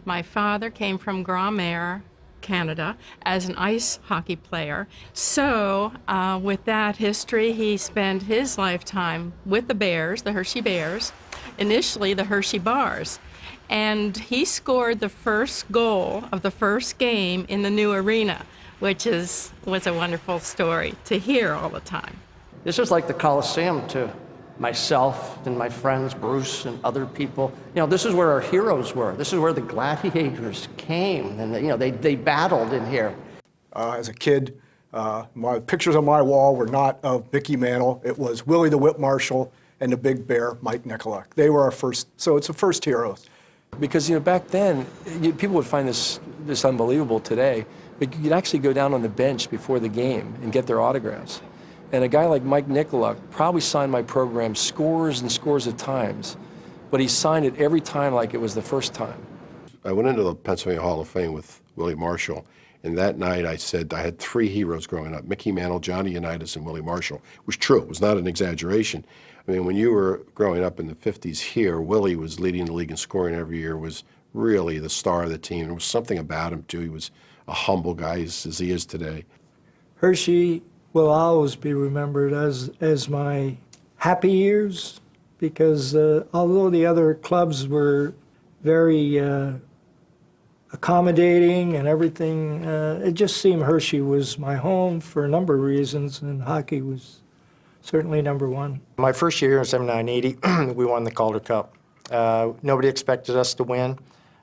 My father came from Grand-Mère, Canada, as an ice hockey player. So with that history, he spent his lifetime with the Bears, the Hershey Bears, initially the Hershey Bars. And he scored the first goal of the first game in the new arena, which was a wonderful story to hear all the time. This was like the Coliseum to myself and my friends, Bruce and other people. You know, this is where our heroes were. This is where the gladiators came, and they battled in here. As a kid, my pictures on my wall were not of Mickey Mantle. It was Willie the Whip Marshal and the Big Bear, Mike Nicolak. They were our first, so it's the first heroes. Because, you know, back then, people would find this unbelievable today, but you'd actually go down on the bench before the game and get their autographs. And a guy like Mike Nicolak probably signed my program scores and scores of times, but he signed it every time like it was the first time. I went into the Pennsylvania Hall of Fame with Willie Marshall, and that night I said I had three heroes growing up, Mickey Mantle, Johnny Unitas, and Willie Marshall. It was true. It was not an exaggeration. I mean, when you were growing up in the 50s here, Willie was leading the league in scoring every year, was really the star of the team. There was something about him, too. He was a humble guy, as he is today. Hershey will always be remembered as my happy years, because although the other clubs were very accommodating and everything, it just seemed Hershey was my home for a number of reasons, and hockey was certainly number one. My first year in 79-80, we won the Calder Cup. Nobody expected us to win.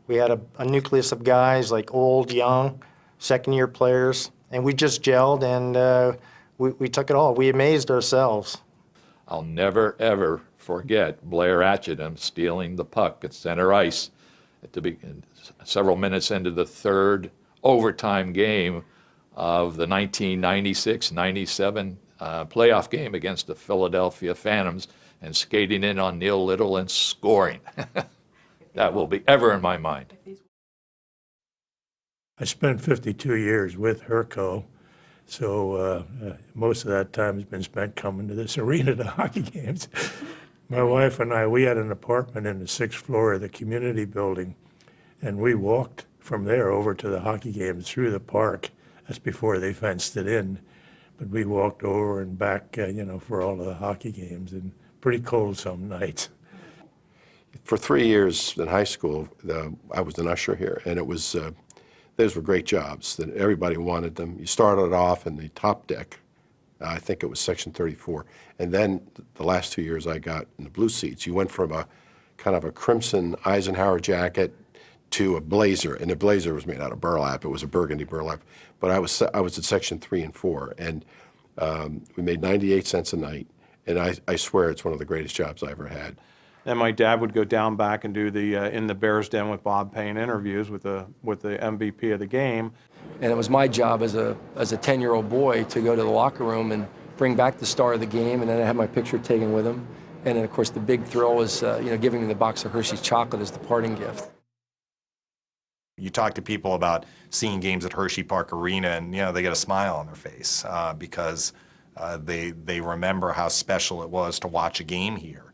We had a nucleus of guys, like old, young, second-year players, and we just gelled, and we took it all. We amazed ourselves. I'll never, ever forget Blair Atchedham stealing the puck at center ice several minutes into the third overtime game of the 1996-97 playoff game against the Philadelphia Phantoms, and skating in on Neil Little and scoring. That will be ever in my mind. I spent 52 years with Herco, so most of that time has been spent coming to this arena to hockey games. My wife and I, we had an apartment in the 6th floor of the community building, and we walked from there over to the hockey games through the park. That's before they fenced it in. But we walked over and back, for all of the hockey games, and pretty cold some nights. For 3 years in high school, I was an usher here, and it was those were great jobs. That everybody wanted them. You started off in the top deck. I think it was section 34, and then the last 2 years I got in the blue seats. You went from a kind of a crimson Eisenhower jacket to a blazer, and the blazer was made out of burlap. It was a burgundy burlap. But I was at section 3 and 4, and we made 98 cents a night, and I swear it's one of the greatest jobs I ever had. And my dad would go down back and do the in the Bears Den with Bob Payne interviews with the MVP of the game. And it was my job as a 10-year-old boy to go to the locker room and bring back the star of the game, and then I had my picture taken with him. And then, of course, the big thrill was giving me the box of Hershey's chocolate as the parting gift. You talk to people about seeing games at Hershey Park Arena, and they get a smile on their face because they remember how special it was to watch a game here.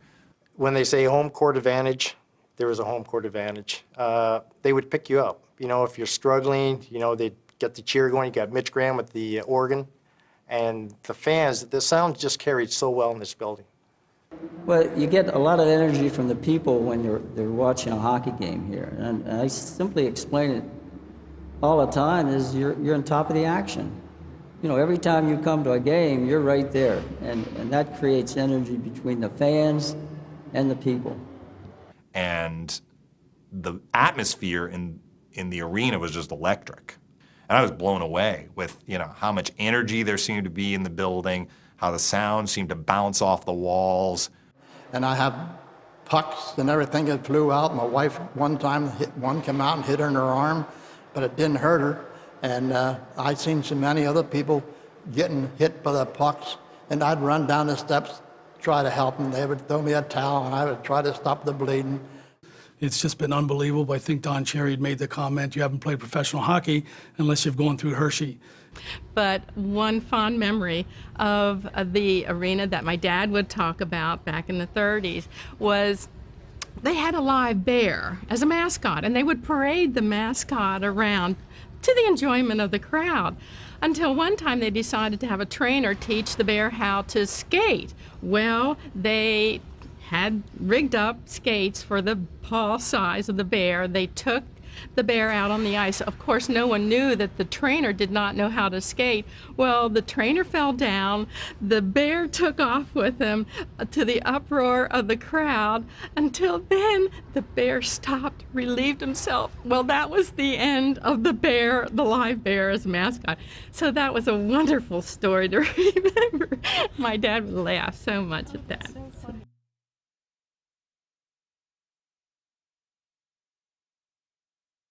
When they say home court advantage, there was a home court advantage. They would pick you up. If you're struggling, they'd get the cheer going. You got Mitch Graham with the organ, and the fans. The sound just carried so well in this building. Well, you get a lot of energy from the people when they're watching a hockey game here, and I simply explain it all the time is you're on top of the action. Every time you come to a game, you're right there, and that creates energy between the fans and the people. And the atmosphere in the arena was just electric, and I was blown away with how much energy there seemed to be in the building, how the sound seemed to bounce off the walls. And I have pucks and everything that flew out. My wife one time one came out and hit her in her arm, but it didn't hurt her. And I'd seen so many other people getting hit by the pucks, and I'd run down the steps, try to help them. They would throw me a towel, and I would try to stop the bleeding. It's just been unbelievable. I think Don Cherry had made the comment, you haven't played professional hockey unless you've gone through Hershey. But one fond memory of the arena that my dad would talk about back in the 30s was they had a live bear as a mascot, and they would parade the mascot around to the enjoyment of the crowd. Until one time they decided to have a trainer teach the bear how to skate. Well, they had rigged up skates for the paw size of the bear. They took the bear out on the ice. Of course, no one knew that the trainer did not know how to skate. Well, the trainer fell down. The bear took off with him to the uproar of the crowd. Until then, the bear stopped, relieved himself. Well, that was the end of the bear, the live bear as a mascot. So that was a wonderful story to remember. My dad would laugh so much at that.